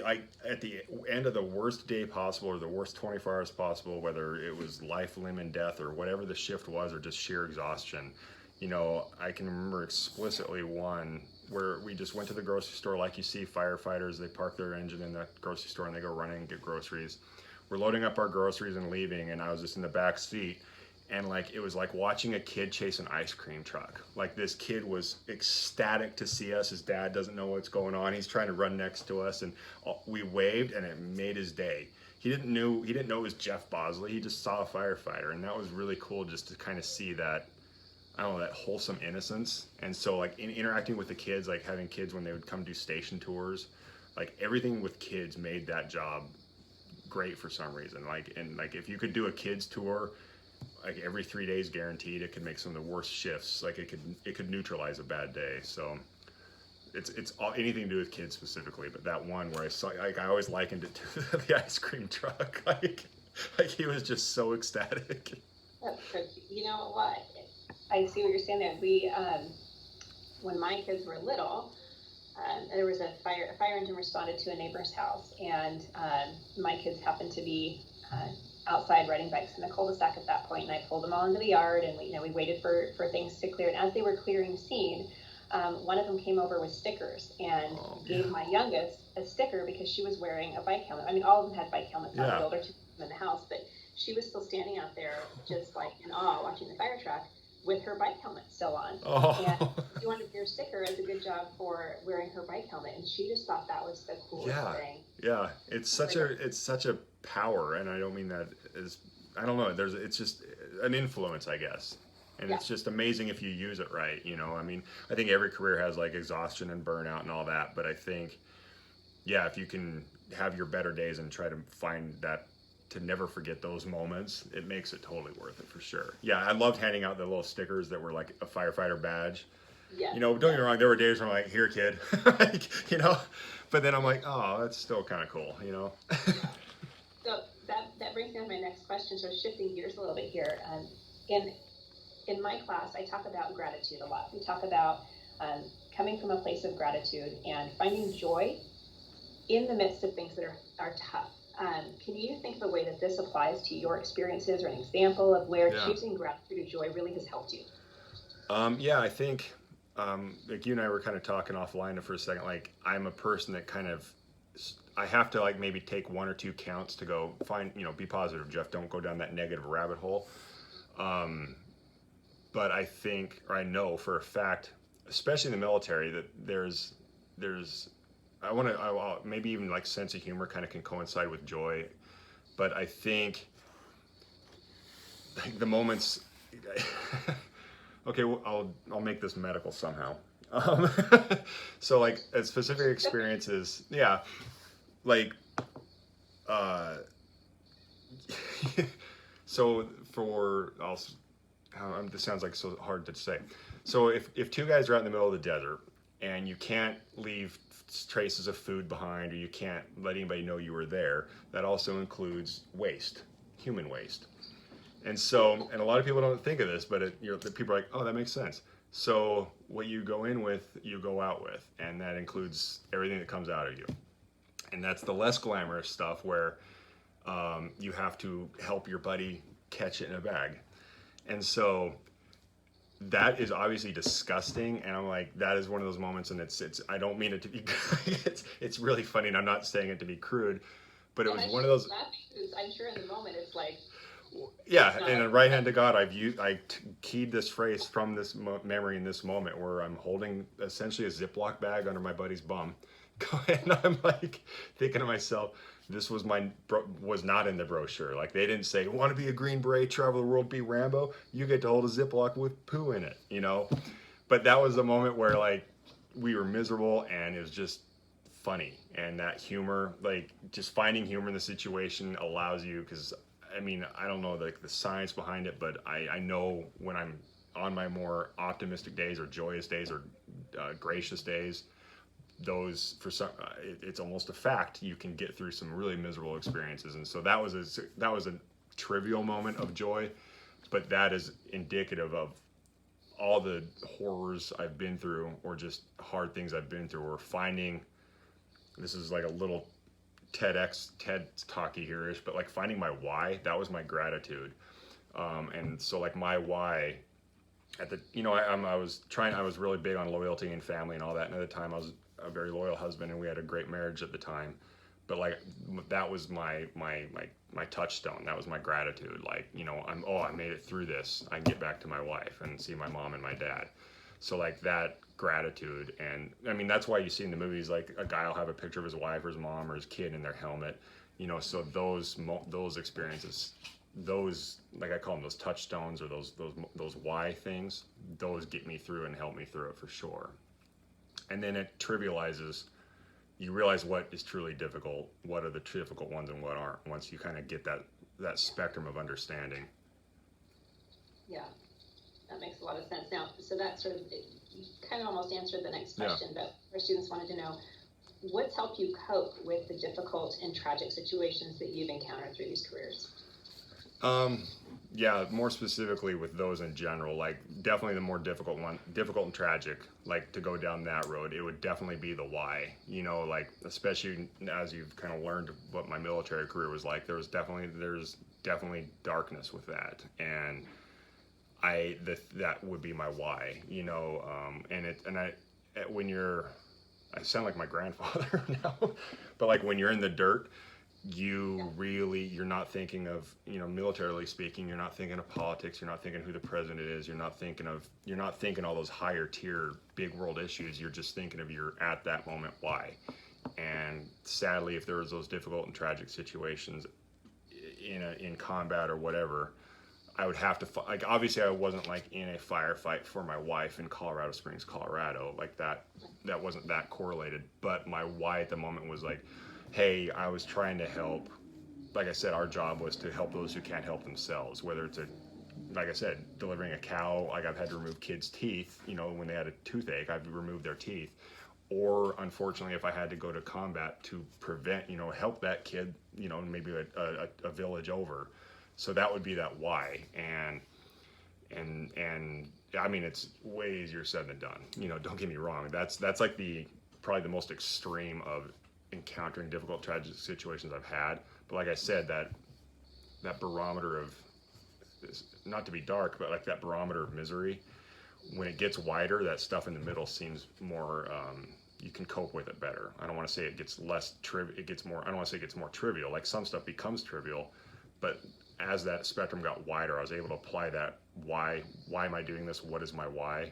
Like at the end of the worst day possible or the worst 24 hours possible, whether it was life, limb, and death or whatever the shift was, or just sheer exhaustion. You know, I can remember explicitly one where we just went to the grocery store, like you see firefighters, they park their engine in the grocery store and they go running and get groceries. We're loading up our groceries and leaving, and I was just in the back seat, and like it was like watching a kid chase an ice cream truck. Like this kid was ecstatic to see us. His dad doesn't know what's going on. He's trying to run next to us, and we waved, and it made his day. He didn't know it was Jeff Bosley. He just saw a firefighter, and that was really cool just to kind of see that, I don't know, that wholesome innocence. And so like interacting with the kids, like having kids when they would come do station tours, like everything with kids made that job great for some reason. Like, and like if you could do a kids tour like every 3 days guaranteed, it could make some of the worst shifts. Like it could neutralize a bad day. So it's all, anything to do with kids specifically, but that one where I saw, like I always likened it to the ice cream truck. Like he was just so ecstatic. You know what? I see what you're saying there. We, when my kids were little, there was a fire engine responded to a neighbor's house, and my kids happened to be outside riding bikes in the cul-de-sac at that point, and I pulled them all into the yard, and we waited for things to clear. And as they were clearing scene, one of them came over with stickers and gave my youngest a sticker because she was wearing a bike helmet. I mean, all of them had bike helmets on. The older two in the house, but she was still standing out there just like in awe watching the fire truck with her bike helmet still on. And she wanted your sticker as a good job for wearing her bike helmet, and she just thought that was the coolest thing. Yeah, it's such a power, and I don't mean that as, I don't know, it's just an influence, I guess. And it's just amazing if you use it right, you know. I mean, I think every career has like exhaustion and burnout and all that, but I think, if you can have your better days and try to find that to never forget those moments, it makes it totally worth it for sure. Yeah, I loved handing out the little stickers that were like a firefighter badge. Yeah. You know, don't get me wrong, there were days where I'm like, here, kid, like, you know, but then I'm like, oh, that's still kind of cool, you know. So that brings me to my next question. So shifting gears a little bit here. In my class, I talk about gratitude a lot. We talk about coming from a place of gratitude and finding joy in the midst of things that are tough. Can you think of a way that this applies to your experiences, or an example of where choosing gratitude or joy really has helped you? Yeah, I think like you and I were kind of talking offline for a second. Like, I'm a person that kind of, I have to like maybe take one or two counts to go find, you know, be positive, Jeff. Don't go down that negative rabbit hole. But I think, or I know for a fact, especially in the military, that there's maybe even like sense of humor kind of can coincide with joy, but I think like the moments. Okay, well, I'll make this medical somehow. So like specific experiences, yeah, like so this sounds like so hard to say. So if two guys are out in the middle of the desert and you can't leave traces of food behind, or you can't let anybody know you were there, that also includes waste, human waste. And so, and a lot of people don't think of this, but the people are like, oh, that makes sense. So what you go in with, you go out with, and that includes everything that comes out of you. And that's the less glamorous stuff where you have to help your buddy catch it in a bag. And so that is obviously disgusting, and I'm like, that is one of those moments, and it's I don't mean it to be it's really funny, and I'm not saying it to be crude, but it was one of those. I'm sure in the moment it's like, yeah, and a right hand to God, I keyed this phrase from this memory in this moment where I'm holding essentially a Ziploc bag under my buddy's bum, and I'm like thinking to myself, this was not in the brochure. Like, they didn't say, want to be a Green Beret, travel the world, be Rambo? You get to hold a Ziploc with poo in it, you know? But that was the moment where, like, we were miserable, and it was just funny. And that humor, like, just finding humor in the situation allows you, because, I mean, I don't know the science behind it, but I know when I'm on my more optimistic days or joyous days or gracious days, those it's almost a fact you can get through some really miserable experiences. And so that was a trivial moment of joy, but that is indicative of all the horrors I've been through, or just hard things I've been through, or finding, this is like a little TED talky here-ish, but like finding my why. That was my gratitude. And so like my why at the, you know, I was really big on loyalty and family and all that, and at the time I was a very loyal husband, and we had a great marriage at the time. But like, that was my touchstone. That was my gratitude. Like, you know, I made it through this. I can get back to my wife and see my mom and my dad. So like that gratitude, and I mean, that's why you see in the movies, like, a guy will have a picture of his wife or his mom or his kid in their helmet, you know. So those experiences, those, like I call them those touchstones, or those why things, those get me through and help me through it for sure. And then it trivializes, you realize what is truly difficult, what are the difficult ones and what aren't, once you kind of get that spectrum of understanding. Yeah, that makes a lot of sense. Now, so that sort of, you kind of almost answered the next question, but our students wanted to know, what's helped you cope with the difficult and tragic situations that you've encountered through these careers? Yeah, more specifically with those in general, like definitely the more difficult and tragic, like to go down that road, it would definitely be the why, you know, like, especially as you've kind of learned what my military career was like, there's definitely darkness with that. And that would be my why, you know. I sound like my grandfather now, but like when you're in the dirt, you're not thinking of, you know, militarily speaking, you're not thinking of politics, you're not thinking who the president is, you're not thinking all those higher tier big world issues. You're just thinking of your at that moment why. And sadly, if there was those difficult and tragic situations in combat or whatever, I would have to, like, obviously I wasn't like in a firefight for my wife in Colorado Springs, Colorado, like that wasn't that correlated. But my why at the moment was like, hey, I was trying to help like I said, our job was to help those who can't help themselves, whether it's like I said, delivering a cow. Like I've had to remove kids' teeth, when they had a toothache, I've removed their teeth. Or unfortunately, if I had to go to combat to prevent, help that kid, maybe a village over. So that would be that why. And I mean, it's way easier said than done. Don't get me wrong. That's like probably the most extreme of encountering difficult, tragic situations I've had. But like I said, that barometer of, not to be dark, but like that barometer of misery, when it gets wider, that stuff in the middle seems more, you can cope with it better. I don't want to say it gets less trivial. I don't want to say it gets more trivial. Like some stuff becomes trivial, but as that spectrum got wider, I was able to apply that why am I doing this? What is my why?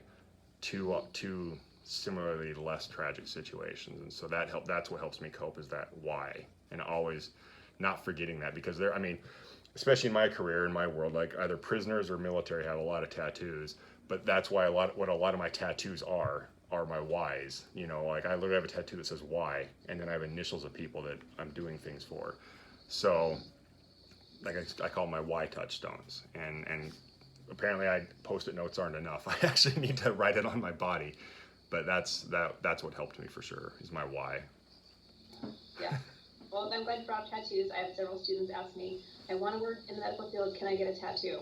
To similarly less tragic situations. And so that's what helps me cope, is that why, and always not forgetting that, because especially in my career, in my world, like either prisoners or military have a lot of tattoos, but that's why a lot of my tattoos are my whys. Like I literally have a tattoo that says why, and then I have initials of people that I'm doing things for. So like I call them my why touchstones, and apparently post-it notes aren't enough. I actually need to write it on my body, but that's what helped me for sure, is my why. Yeah. Well, I'm glad you brought up tattoos. I have several students ask me, I want to work in the medical field, can I get a tattoo?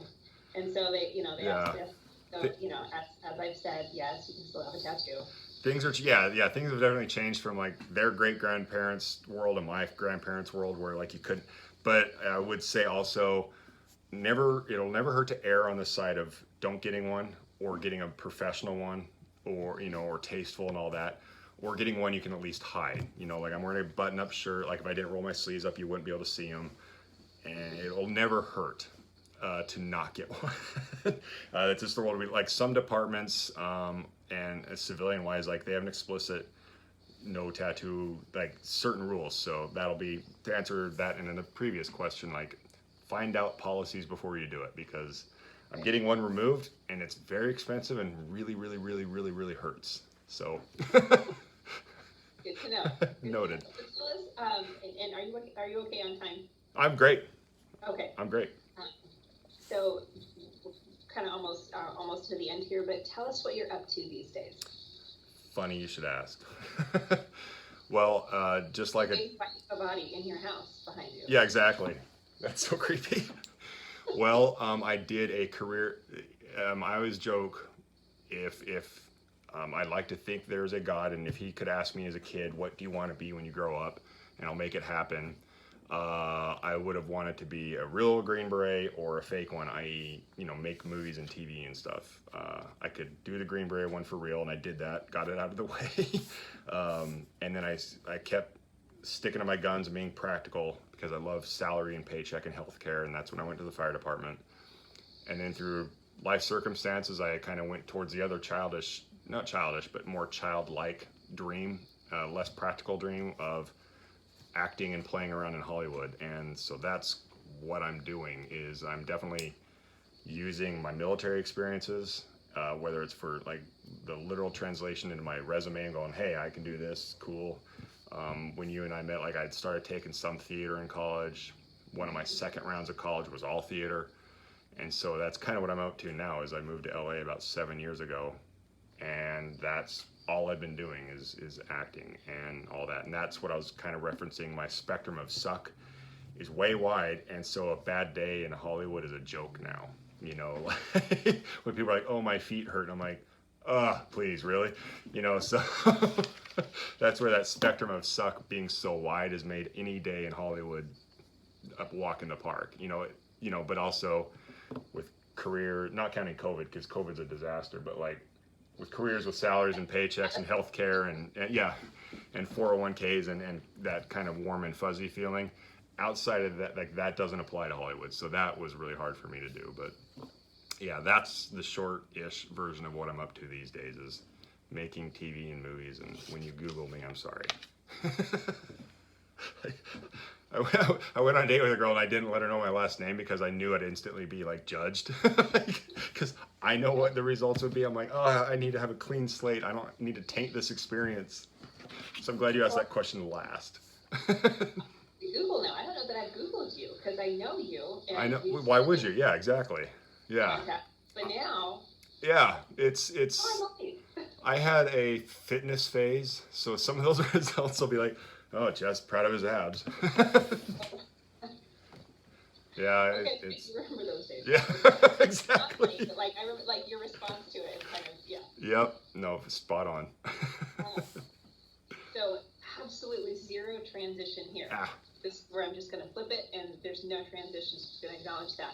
And so they ask this. So, as I've said, yes, you can still have a tattoo. Things have definitely changed from like their great-grandparents' world and my grandparents' world, where like you couldn't. But I would say also, it'll never hurt to err on the side of don't getting one, or getting a professional one, or or tasteful and all that, or getting one you can at least hide. Like I'm wearing a button-up shirt. Like if I didn't roll my sleeves up, you wouldn't be able to see them, and it'll never hurt to not get one. That's just the world we like. Some departments, and civilian-wise, like they have an explicit no tattoo, like certain rules. So that'll be to answer that. And in the previous question, like find out policies before you do it, because I'm getting one removed and it's very expensive and really, really, really, really, really hurts. So. Good to know. Noted. And are you okay on time? I'm great. Okay. I'm great. So, kind of almost to the end here, but tell us what you're up to these days. Funny you should ask. Well, just like a body in your house behind you. Yeah, exactly. That's so creepy. Well, I did a career. I always joke if I'd like to think there's a God, and if he could ask me as a kid, what do you want to be when you grow up, and I'll make it happen. I would have wanted to be a real Green Beret or a fake one, i.e., make movies and TV and stuff. I could do the Green Beret one for real, and I did that, got it out of the way. And then I kept sticking to my guns and being practical, because I love salary and paycheck and healthcare, and that's when I went to the fire department. And then through life circumstances, I kind of went towards the other not childish, but more childlike dream, less practical dream of acting and playing around in Hollywood. And so that's what I'm doing, is I'm definitely using my military experiences, whether it's for like the literal translation into my resume and going, hey, I can do this, cool. When you and I met, like I'd started taking some theater in college. One of my second rounds of college was all theater. And so that's kind of what I'm up to now, is I moved to LA about 7 years ago, and that's all I've been doing is acting and all that. And that's what I was kind of referencing. My spectrum of suck is way wide, and so a bad day in Hollywood is a joke now. When people are like, oh, my feet hurt, and I'm like, please, really? So that's where that spectrum of suck being so wide has made any day in Hollywood a walk in the park. But also with career, not counting COVID, because COVID's a disaster, but like with careers with salaries and paychecks and healthcare and 401ks and that kind of warm and fuzzy feeling. Outside of that, like that doesn't apply to Hollywood. So that was really hard for me to do. But yeah, that's the short-ish version of what I'm up to these days, is making TV and movies. And when you Google me, I'm sorry. I went on a date with a girl and I didn't let her know my last name because I knew I'd instantly be like judged, because I know what the results would be. I'm like, oh, I need to have a clean slate. I don't need to taint this experience. So I'm glad you asked that question last. Google now. I don't know that I've Googled you. because I know you. And I know. Why would you? Yeah, exactly. Yeah. But now. Yeah, it's. Oh, I'm lucky. I had a fitness phase, so some of those results will be like, oh, just proud of his abs. Yeah, okay, it's. You remember those days. Yeah, exactly. Funny, but, like I remember, like your response to it, kind of, yeah. Yep. No, spot on. So absolutely zero transition here. This is where I'm just going to flip it, and there's no transition. Just going to acknowledge that.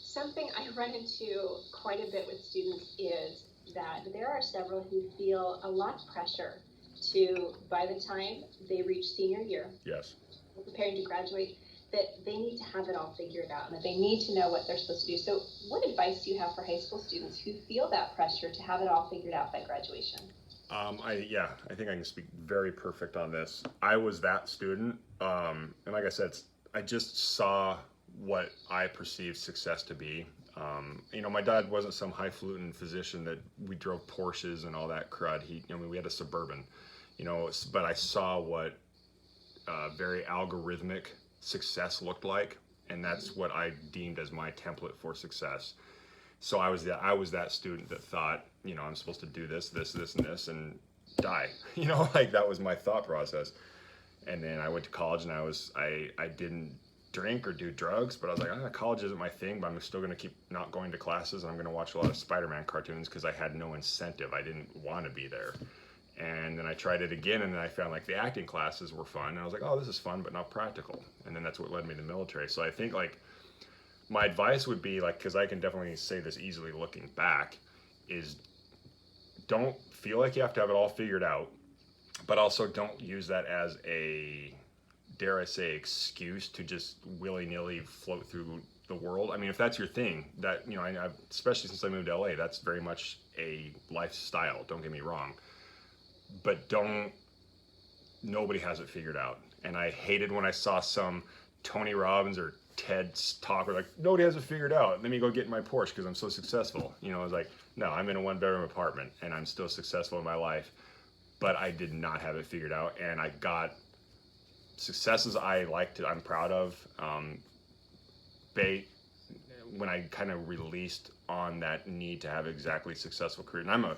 Something I run into quite a bit with students is that there are several who feel a lot of pressure to, by the time they reach senior year, yes, preparing to graduate, that they need to have it all figured out and that they need to know what they're supposed to do. So what advice do you have for high school students who feel that pressure to have it all figured out by graduation? I think I can speak very perfect on this. I was that student, and like I said, I just saw what I perceived success to be. My dad wasn't some highfalutin physician that we drove Porsches and all that crud. We had a Suburban, but I saw what very algorithmic success looked like, and that's what I deemed as my template for success. So I was that student that thought, I'm supposed to do this, and this, and die. Like that was my thought process. And then I went to college, and I didn't drink or do drugs, but I was like, college isn't my thing, but I'm still going to keep not going to classes, and I'm going to watch a lot of Spider-Man cartoons because I had no incentive. I didn't want to be there. And then I tried it again, and then I found like the acting classes were fun, and I was like, oh, this is fun, but not practical. And then that's what led me to the military. So I think like my advice would be like, because I can definitely say this easily looking back, is don't feel like you have to have it all figured out, but also don't use that as a, dare I say, excuse to just willy-nilly float through the world. I mean, if that's your thing, that, especially since I moved to LA, that's very much a lifestyle, don't get me wrong. But nobody has it figured out. And I hated when I saw some Tony Robbins or TED talk where like, nobody has it figured out. Let me go get in my Porsche because I'm so successful. I was like, no, I'm in a 1-bedroom apartment and I'm still successful in my life. But I did not have it figured out. And I got successes I'm proud of. When I kind of released on that need to have exactly successful career. And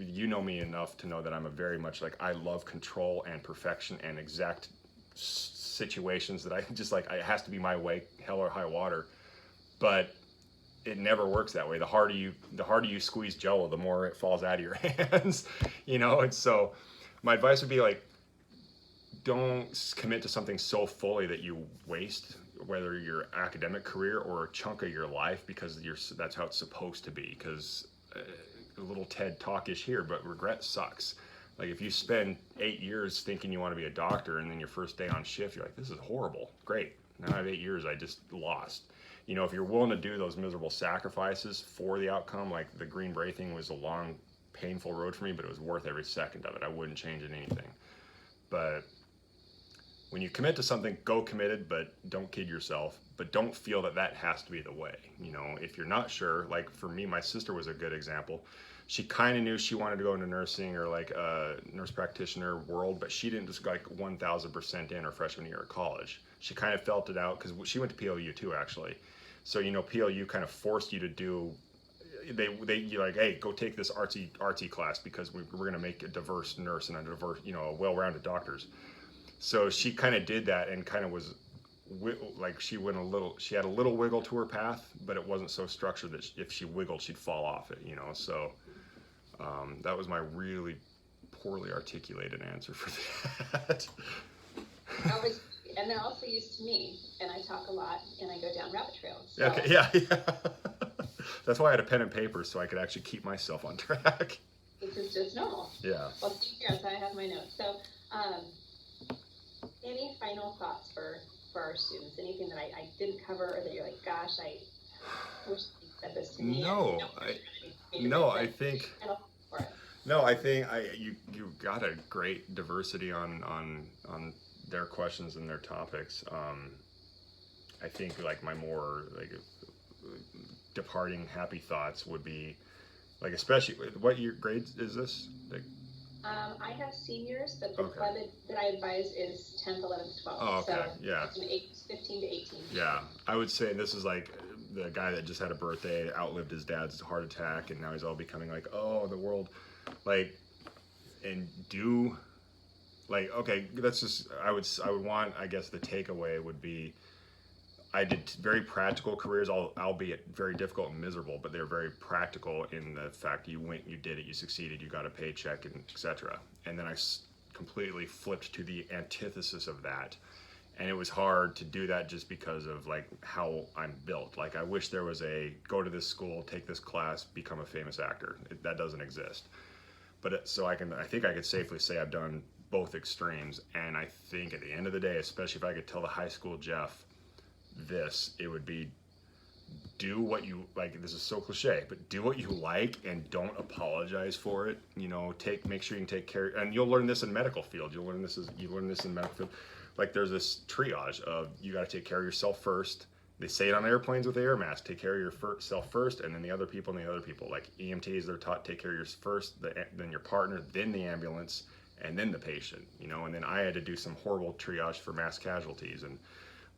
you know me enough to know that I'm a very much like, I love control and perfection and exact situations that I just like, it has to be my way, hell or high water. But it never works that way. The harder you squeeze Jello, the more it falls out of your hands, And so my advice would be like, don't commit to something so fully that you waste whether your academic career or a chunk of your life, because that's how it's supposed to be. Because a little TED talk-ish here, but regret sucks. Like if you spend 8 years thinking you want to be a doctor, and then your first day on shift, you're like, this is horrible. Great. Now I have 8 years I just lost. If you're willing to do those miserable sacrifices for the outcome, like the Green Beret thing was a long, painful road for me, but it was worth every second of it. I wouldn't change it anything. But when you commit to something, go committed, but don't kid yourself. But don't feel that has to be the way. If you're not sure, like for me, my sister was a good example. She kind of knew she wanted to go into nursing or like a nurse practitioner world, but she didn't just like 1,000% in her freshman year of college. She kind of felt it out because she went to PLU too, actually. So, PLU kind of forced you to do, you're like, hey, go take this artsy class because we're going to make a diverse nurse and a well-rounded doctors. So she kind of did that and kind of was like she had a little wiggle to her path, but it wasn't so structured that if she wiggled, she'd fall off it, So that was my really poorly articulated answer for that. And they're also used to me, and I talk a lot, and I go down rabbit trails. So. Okay, yeah. That's why I had a pen and paper, so I could actually keep myself on track. This is just normal. Yeah. Well, here, so I have my notes. So, any final thoughts for our students? Anything that I didn't cover, or that you're like, gosh, I wish you said this to me? I think you got a great diversity on their questions and their topics. I think like my more like departing happy thoughts would be like, especially what year grades is this? Like I have seniors, but the Okay. club that I advise is 10th, 11th, 12th. Oh, okay, so yeah. It's an 15 to 18. Yeah, I would say this is like the guy that just had a birthday, outlived his dad's heart attack, and now he's all becoming like, oh, the world, like, and do, like, okay, that's just, I would want, I guess the takeaway would be, I did very practical careers, albeit very difficult and miserable, but they're very practical in the fact you went, you did it, you succeeded, you got a paycheck, and etc. And then I completely flipped to the antithesis of that. And it was hard to do that just because of like how I'm built. Like I wish there was a go to this school, take this class, become a famous actor. That doesn't exist. But so I think I could safely say I've done both extremes. And I think at the end of the day, especially if I could tell the high school Jeff this, it would be do what you like. This is so cliche, but do what you like and don't apologize for it. You know, make sure you can take care. And you'll learn this in medical field. You learn this in medical field. Like there's this triage of you got to take care of yourself first. They say it on airplanes with the air mask. Take care of yourself first, and then the other people, and the other people. Like EMTs, they're taught take care of yours first, then your partner, then the ambulance, and then the patient. You know, and then I had to do some horrible triage for mass casualties and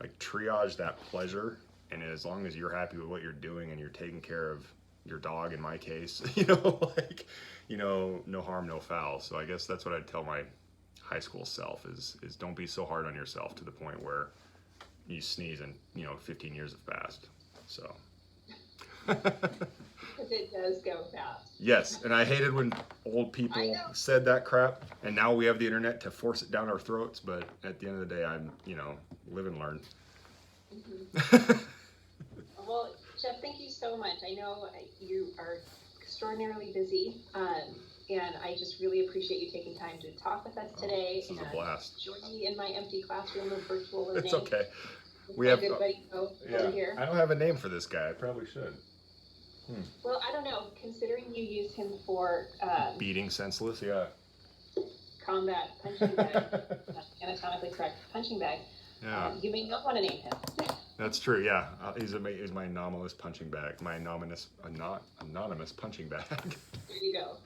like triage that pleasure. And as long as you're happy with what you're doing and you're taking care of your dog, in my case, you know, like, you know, no harm, no foul. So I guess that's what I'd tell my high school self is don't be so hard on yourself to the point where you sneeze and, you know, 15 years have passed. So. Because it does go fast. Yes, and I hated when old people said that crap, and now we have the internet to force it down our throats, but at the end of the day, I'm, you know, live and learn. Mm-hmm. Well, Jeff, thank you so much. I know you are extraordinarily busy, and I just really appreciate you taking time to talk with us today. This is a blast. Join me in my empty classroom of virtual learning. It's okay. We have good buddy over here. I don't have a name for this guy. I probably should. Well, I don't know. Considering you use him for beating senseless, yeah. Combat punching bag, anatomically correct punching bag. Yeah. You may not want to name him. That's true. Yeah, he's my anomalous punching bag. My anonymous punching bag. There you go.